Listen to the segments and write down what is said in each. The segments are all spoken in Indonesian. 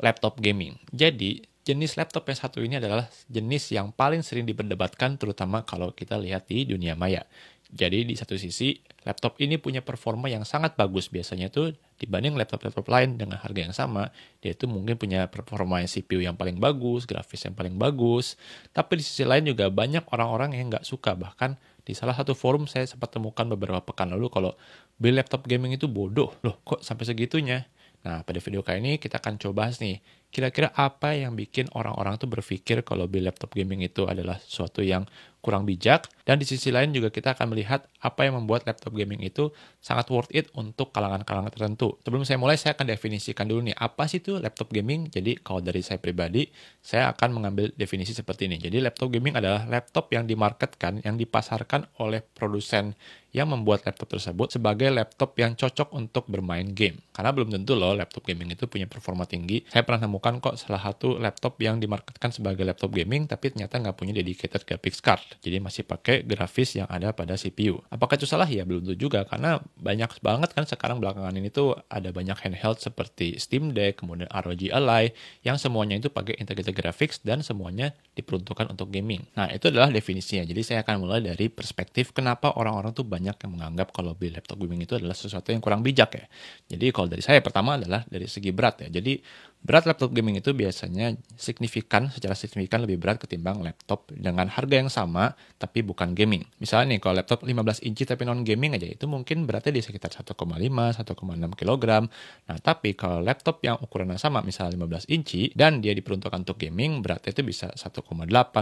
laptop gaming. Jadi, jenis laptop yang satu ini adalah jenis yang paling sering diperdebatkan terutama kalau kita lihat di dunia maya. Jadi di satu sisi, laptop ini punya performa yang sangat bagus biasanya tuh dibanding laptop-laptop lain dengan harga yang sama. Dia itu mungkin punya performa CPU yang paling bagus, grafis yang paling bagus. Tapi di sisi lain juga banyak orang-orang yang nggak suka. Bahkan di salah satu forum saya sempat temukan beberapa pekan lalu kalau beli laptop gaming itu bodoh. Loh kok sampai segitunya? Nah, pada video kali ini kita akan coba bahas nih, kira-kira apa yang bikin orang-orang tuh berpikir kalau beli laptop gaming itu adalah sesuatu yang kurang bijak, dan di sisi lain juga kita akan melihat apa yang membuat laptop gaming itu sangat worth it untuk kalangan-kalangan tertentu. Sebelum saya mulai, saya akan definisikan dulu nih, apa sih itu laptop gaming? Jadi kalau dari saya pribadi, saya akan mengambil definisi seperti ini. Jadi laptop gaming adalah laptop yang dimarketkan, yang dipasarkan oleh produsen yang membuat laptop tersebut sebagai laptop yang cocok untuk bermain game. Karena belum tentu loh laptop gaming itu punya performa tinggi. Saya pernah temukan kok salah satu laptop yang dimarketkan sebagai laptop gaming tapi ternyata nggak punya dedicated graphics card. Jadi masih pakai grafis yang ada pada CPU. Apakah itu salah? Ya belum tentu juga karena banyak banget kan sekarang belakangan ini tuh ada banyak handheld seperti Steam Deck, kemudian ROG Ally yang semuanya itu pakai integrated graphics dan semuanya diperuntukkan untuk gaming. Nah, itu adalah definisinya. Jadi saya akan mulai dari perspektif kenapa orang-orang tuh banyak yang menganggap kalau beli laptop gaming itu adalah sesuatu yang kurang bijak ya. Jadi kalau dari saya pertama adalah dari segi berat ya. Jadi berat laptop gaming itu biasanya secara signifikan lebih berat ketimbang laptop dengan harga yang sama tapi bukan gaming. Misalnya nih kalau laptop 15 inci tapi non gaming aja itu mungkin beratnya di sekitar 1,5 1,6 kg. Nah, tapi kalau laptop yang ukurannya sama misalnya 15 inci dan dia diperuntukkan untuk gaming, beratnya itu bisa 1,8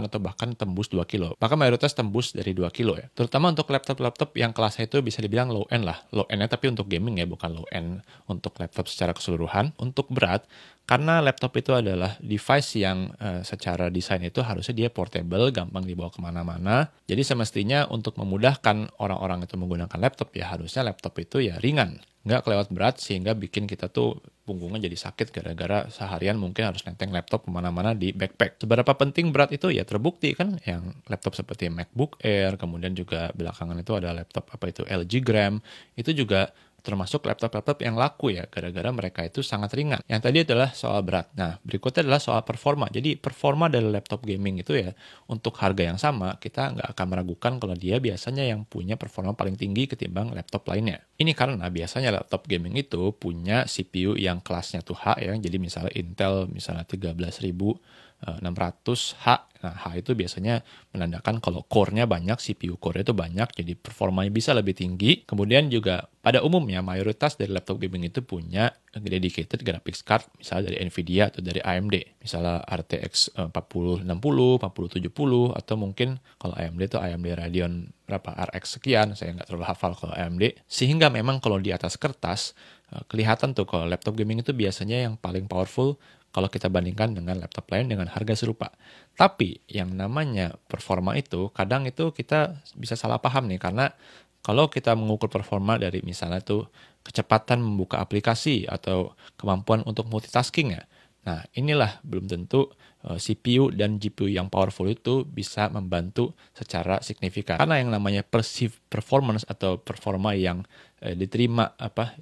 atau bahkan tembus 2 kilo. Bahkan mayoritas tembus dari 2 kilo ya. Terutama untuk laptop-laptop yang kelasnya itu bisa dibilang low end lah. Low end-nya tapi untuk gaming ya, bukan low end untuk laptop secara keseluruhan. Untuk berat, karena laptop itu adalah device yang secara desain itu harusnya dia portable, gampang dibawa kemana-mana. Jadi semestinya untuk memudahkan orang-orang itu menggunakan laptop ya harusnya laptop itu ya ringan. Nggak kelewat berat sehingga bikin kita tuh punggungnya jadi sakit gara-gara seharian mungkin harus nenteng laptop kemana-mana di backpack. Seberapa penting berat itu ya terbukti kan yang laptop seperti MacBook Air, kemudian juga belakangan itu ada laptop apa itu LG Gram, itu juga termasuk laptop-laptop yang laku ya, gara-gara mereka itu sangat ringan. Yang tadi adalah soal berat. Nah, berikutnya adalah soal performa. Jadi, performa dari laptop gaming itu ya, untuk harga yang sama, kita nggak akan meragukan kalau dia biasanya yang punya performa paling tinggi ketimbang laptop lainnya. Ini karena biasanya laptop gaming itu punya CPU yang kelasnya tuh H ya, jadi misalnya Intel, misalnya 13600H. Nah, H itu biasanya menandakan kalau core-nya banyak, CPU core-nya itu banyak, jadi performanya bisa lebih tinggi. Kemudian juga pada umumnya mayoritas dari laptop gaming itu punya dedicated graphics card, misalnya dari Nvidia atau dari AMD. Misalnya RTX 4060, 4070, atau mungkin kalau AMD itu AMD Radeon berapa RX sekian, saya nggak terlalu hafal kalau AMD. Sehingga memang kalau di atas kertas, kelihatan tuh kalau laptop gaming itu biasanya yang paling powerful kalau kita bandingkan dengan laptop lain dengan harga serupa. Tapi yang namanya performa itu, kadang itu kita bisa salah paham nih, karena kalau kita mengukur performa dari misalnya tuh kecepatan membuka aplikasi atau kemampuan untuk multitasking ya. Nah, inilah belum tentu CPU dan GPU yang powerful itu bisa membantu secara signifikan. Karena yang namanya perceived performance atau performa yang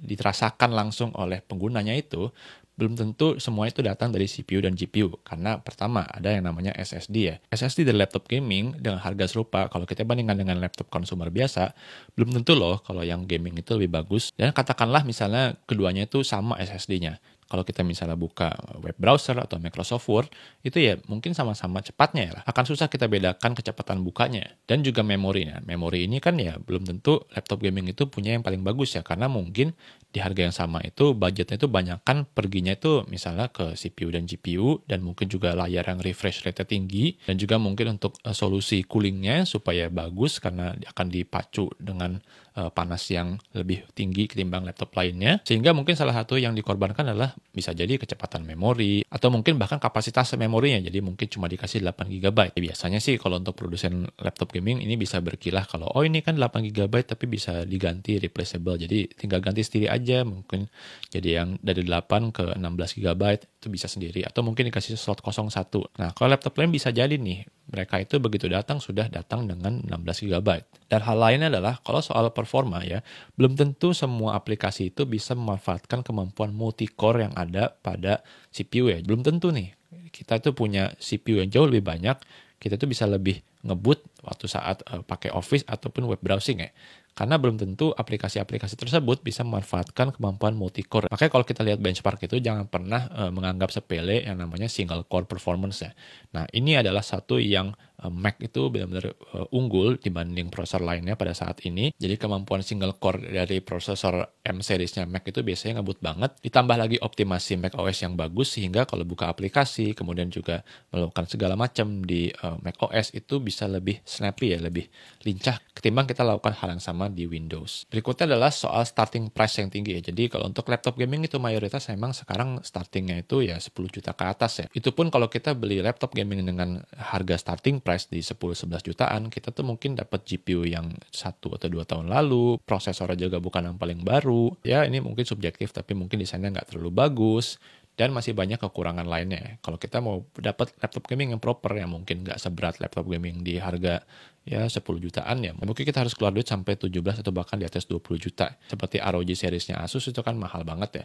dirasakan langsung oleh penggunanya itu belum tentu semua itu datang dari CPU dan GPU. Karena pertama ada yang namanya SSD ya. SSD dari laptop gaming dengan harga serupa, kalau kita bandingkan dengan laptop konsumer biasa, belum tentu loh kalau yang gaming itu lebih bagus. Dan katakanlah misalnya keduanya itu sama SSD-nya. Kalau kita misalnya buka web browser atau Microsoft Word, itu ya mungkin sama-sama cepatnya ya. Akan susah kita bedakan kecepatan bukanya. Dan juga memorinya. Memori ini kan ya belum tentu laptop gaming itu punya yang paling bagus ya. Karena mungkin di harga yang sama itu budgetnya itu banyak kan perginya itu misalnya ke CPU dan GPU. Dan mungkin juga layar yang refresh rate tinggi. Dan juga mungkin untuk solusi coolingnya supaya bagus karena akan dipacu dengan panas yang lebih tinggi ketimbang laptop lainnya. Sehingga mungkin salah satu yang dikorbankan adalah bisa jadi kecepatan memori atau mungkin bahkan kapasitas memorinya. Jadi mungkin cuma dikasih 8 GB. Biasanya sih kalau untuk produsen laptop gaming ini bisa berkilah kalau ini kan 8 GB tapi bisa diganti replaceable. Jadi tinggal ganti sendiri aja, mungkin jadi yang dari 8 ke 16 GB itu bisa sendiri atau mungkin dikasih slot 01. Nah, kalau laptop lain bisa jadi nih mereka itu begitu datang sudah datang dengan 16 GB. Dan hal lainnya adalah kalau soal performa ya, belum tentu semua aplikasi itu bisa memanfaatkan kemampuan multi-core yang ada pada CPU ya. Belum tentu nih. Kita itu punya CPU yang jauh lebih banyak, kita tuh bisa lebih ngebut waktu saat pakai Office ataupun web browsing ya. Karena belum tentu aplikasi-aplikasi tersebut bisa memanfaatkan kemampuan multi-core. Makanya kalau kita lihat benchmark itu jangan pernah menganggap sepele yang namanya single core performance ya. Nah, ini adalah satu yang Mac itu benar-benar unggul dibanding prosesor lainnya pada saat ini. Jadi kemampuan single core dari prosesor M seriesnya Mac itu biasanya ngebut banget. Ditambah lagi optimasi Mac OS yang bagus sehingga kalau buka aplikasi, kemudian juga melakukan segala macam di Mac OS itu bisa lebih snappy ya, lebih lincah ketimbang kita lakukan hal yang sama di Windows. Berikutnya adalah soal starting price yang tinggi ya. Jadi kalau untuk laptop gaming itu mayoritas memang sekarang startingnya itu ya 10 juta ke atas ya. Itu pun kalau kita beli laptop gaming dengan harga starting price di 10-11 jutaan, kita tuh mungkin dapat GPU yang 1 atau 2 tahun lalu, prosesornya juga bukan yang paling baru. Ya ini mungkin subjektif tapi mungkin desainnya nggak terlalu bagus. Dan masih banyak kekurangan lainnya. Kalau kita mau dapat laptop gaming yang proper, yang mungkin nggak seberat laptop gaming di harga ya 10 jutaan ya, mungkin kita harus keluar duit sampai 17 atau bahkan di atas 20 juta. Seperti ROG seriesnya Asus itu kan mahal banget ya,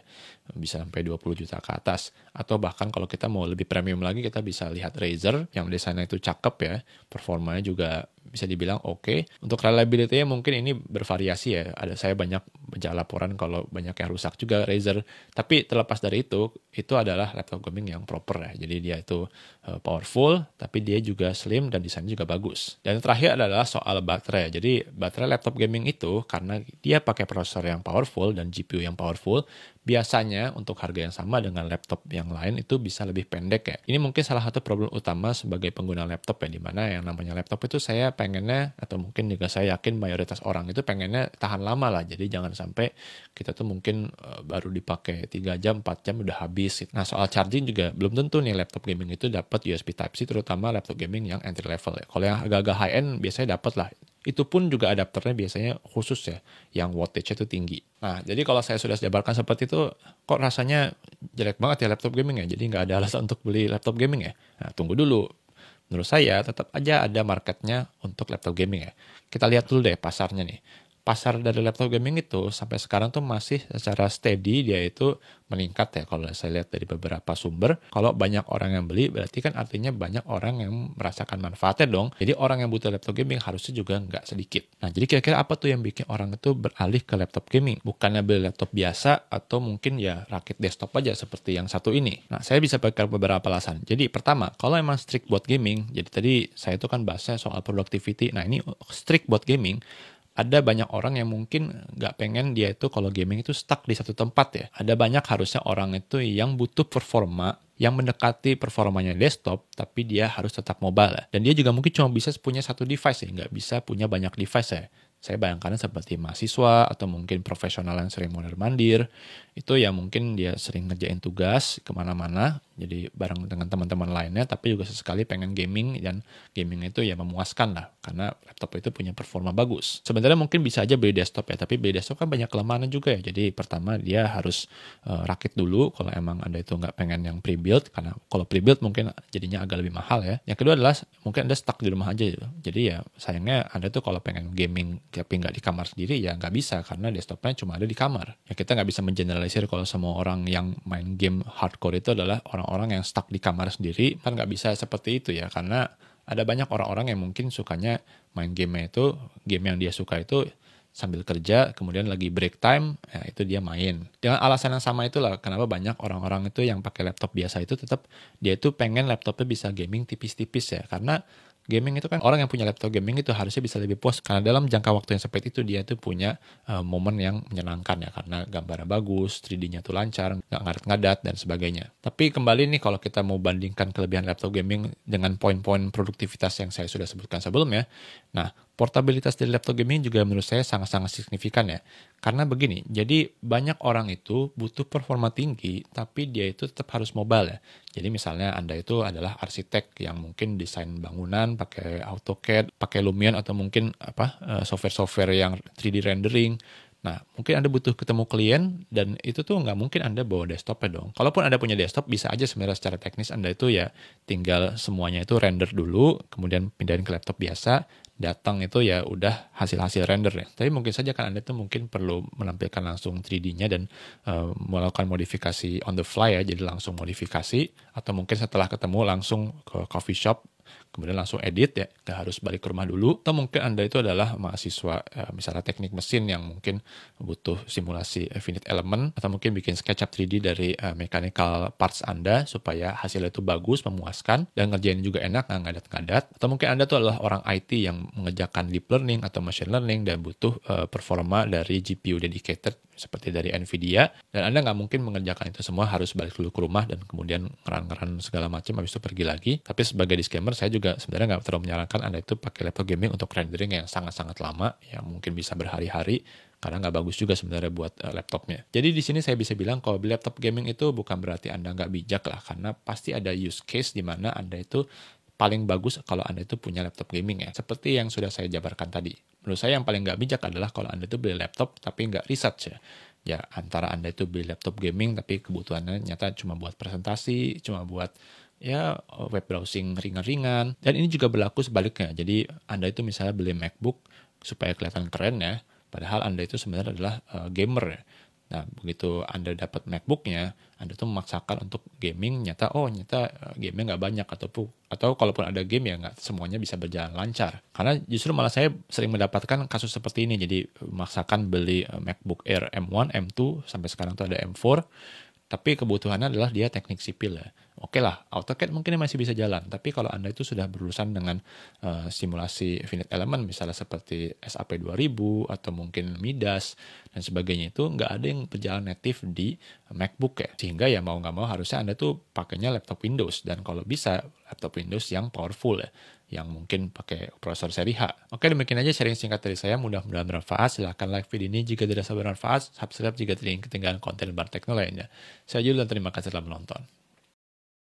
bisa sampai 20 juta ke atas. Atau bahkan kalau kita mau lebih premium lagi, kita bisa lihat Razer yang desainnya itu cakep ya, performanya juga bisa dibilang oke. Untuk reliability-nya mungkin ini bervariasi ya. Saya banyak baca laporan kalau banyak yang rusak juga Razer. Tapi terlepas dari itu adalah laptop gaming yang proper ya. Jadi dia itu powerful, tapi dia juga slim dan desainnya juga bagus. Dan terakhir adalah soal baterai. Jadi baterai laptop gaming itu karena dia pakai prosesor yang powerful dan GPU yang powerful, biasanya untuk harga yang sama dengan laptop yang lain itu bisa lebih pendek ya. Ini mungkin salah satu problem utama sebagai pengguna laptop ya, dimana yang namanya laptop itu saya pengennya, atau mungkin juga saya yakin mayoritas orang itu pengennya tahan lama lah. Jadi jangan sampai kita tuh mungkin baru dipakai 3 jam, 4 jam udah habis. Nah soal charging juga belum tentu nih laptop gaming itu dapat USB Type-C, terutama laptop gaming yang entry level ya. Kalau yang agak-agak high end biasanya dapat lah. Itu pun juga adapternya biasanya khusus ya, yang wattage-nya itu tinggi. Nah, jadi kalau saya sudah jabarkan seperti itu, kok rasanya jelek banget ya laptop gaming ya, jadi nggak ada alasan untuk beli laptop gaming ya. Nah, tunggu dulu. Menurut saya tetap aja ada marketnya untuk laptop gaming ya. Kita lihat dulu deh pasarnya nih. Pasar dari laptop gaming itu sampai sekarang tuh masih secara steady dia itu meningkat ya, kalau saya lihat dari beberapa sumber. Kalau banyak orang yang beli berarti kan artinya banyak orang yang merasakan manfaatnya dong. Jadi orang yang butuh laptop gaming harusnya juga nggak sedikit. Nah jadi kira-kira apa tuh yang bikin orang itu beralih ke laptop gaming? Bukannya beli laptop biasa atau mungkin ya rakit desktop aja seperti yang satu ini. Nah saya bisa pakai beberapa alasan. Jadi pertama, kalau emang strict buat gaming, jadi tadi saya itu kan bahasnya soal productivity. Nah ini strict buat gaming, ada banyak orang yang mungkin nggak pengen dia itu kalau gaming itu stuck di satu tempat ya. Ada banyak harusnya orang itu yang butuh performa yang mendekati performanya desktop, tapi dia harus tetap mobile ya. Dan dia juga mungkin cuma bisa punya satu device ya, nggak bisa punya banyak device ya. Saya bayangkan seperti mahasiswa atau mungkin profesional yang sering mondar-mandir, itu ya mungkin dia sering ngerjain tugas kemana-mana, jadi bareng dengan teman-teman lainnya, tapi juga sesekali pengen gaming, dan gaming itu ya memuaskan lah, karena laptop itu punya performa bagus. Sebenarnya mungkin bisa aja beli desktop ya, tapi beli desktop kan banyak kelemahannya juga ya. Jadi pertama dia harus rakit dulu kalau emang Anda itu nggak pengen yang pre-build, karena kalau pre-build mungkin jadinya agak lebih mahal ya. Yang kedua adalah mungkin Anda stuck di rumah aja gitu. Jadi ya sayangnya Anda tuh kalau pengen gaming tapi nggak di kamar sendiri ya nggak bisa, karena desktopnya cuma ada di kamar. Ya kita nggak bisa mengeneralisir kalau semua orang yang main game hardcore itu adalah orang-orang yang stuck di kamar sendiri, kan nggak bisa seperti itu ya, karena ada banyak orang-orang yang mungkin sukanya main game yang dia suka itu sambil kerja, kemudian lagi break time, ya itu dia main. Dengan alasan yang sama itulah kenapa banyak orang-orang itu yang pakai laptop biasa itu tetap dia itu pengen laptopnya bisa gaming tipis-tipis ya, karena gaming itu kan orang yang punya laptop gaming itu harusnya bisa lebih puas karena dalam jangka waktu yang sempit itu dia tuh punya momen yang menyenangkan ya, karena gambarnya bagus, 3D-nya tuh lancar, nggak ngadat-ngadat dan sebagainya. Tapi kembali nih kalau kita mau bandingkan kelebihan laptop gaming dengan poin-poin produktivitas yang saya sudah sebutkan sebelumnya, nah portabilitas dari laptop gaming juga menurut saya sangat-sangat signifikan ya. Karena begini, jadi banyak orang itu butuh performa tinggi, tapi dia itu tetap harus mobile ya. Jadi misalnya Anda itu adalah arsitek yang mungkin desain bangunan pakai AutoCAD, pakai Lumion atau mungkin software-software yang 3D rendering. Nah, mungkin Anda butuh ketemu klien, dan itu tuh nggak mungkin Anda bawa desktop-nya dong. Kalaupun Anda punya desktop, bisa aja sebenarnya secara teknis Anda itu ya tinggal semuanya itu render dulu, kemudian pindahin ke laptop biasa, datang itu ya udah hasil-hasil render ya. Tapi mungkin saja kan Anda tuh mungkin perlu menampilkan langsung 3D-nya dan melakukan modifikasi on the fly ya, jadi langsung modifikasi, atau mungkin setelah ketemu langsung ke coffee shop, kemudian langsung edit ya, nggak harus balik ke rumah dulu. Atau mungkin Anda itu adalah mahasiswa misalnya teknik mesin yang mungkin butuh simulasi finite element, atau mungkin bikin SketchUp 3D dari mechanical parts Anda supaya hasilnya itu bagus, memuaskan, dan ngerjain juga enak, nggak ngadat-ngadat. Atau mungkin Anda tuh adalah orang IT yang mengerjakan deep learning atau machine learning dan butuh performa dari GPU dedicated seperti dari Nvidia, dan Anda nggak mungkin mengerjakan itu semua harus balik dulu ke rumah dan kemudian ngeran-ngeran segala macam habis itu pergi lagi. Tapi sebagai disclaimer, saya juga sebenarnya nggak terlalu menyarankan Anda itu pakai laptop gaming untuk rendering yang sangat-sangat lama, yang mungkin bisa berhari-hari, karena nggak bagus juga sebenarnya buat laptopnya. Jadi di sini saya bisa bilang kalau beli laptop gaming itu bukan berarti Anda nggak bijak lah, karena pasti ada use case di mana Anda itu paling bagus kalau Anda itu punya laptop gaming ya. Seperti yang sudah saya jabarkan tadi. Menurut saya yang paling nggak bijak adalah kalau Anda itu beli laptop tapi nggak research ya. Ya antara Anda itu beli laptop gaming tapi kebutuhannya nyata cuma buat presentasi, cuma buat ya web browsing ringan-ringan. Dan ini juga berlaku sebaliknya. Jadi Anda itu misalnya beli MacBook supaya kelihatan keren ya, padahal Anda itu sebenarnya adalah gamer ya. Nah, begitu Anda dapat MacBook-nya, Anda tuh memaksakan untuk gaming, nyata game-nya nggak banyak, atau kalaupun ada game ya nggak semuanya bisa berjalan lancar. Karena justru malah saya sering mendapatkan kasus seperti ini, jadi memaksakan beli MacBook Air M1, M2, sampai sekarang tuh ada M4, tapi kebutuhannya adalah dia teknik sipil ya. Oke lah, AutoCAD mungkin masih bisa jalan, tapi kalau Anda itu sudah berurusan dengan simulasi finite element, misalnya seperti SAP 2000 atau mungkin Midas dan sebagainya, itu nggak ada yang berjalan native di MacBook ya. Sehingga ya mau nggak mau harusnya Anda tuh pakainya laptop Windows, dan kalau bisa laptop Windows yang powerful ya, yang mungkin pakai prosesor seri H. Oke, demikian aja sharing singkat dari saya, mudah-mudahan bermanfaat. Silahkan like video ini jika dirasa bermanfaat, subscribe jika tidak ingin ketinggalan konten baru teknologi lainnya. Saya Jul dan terima kasih telah menonton.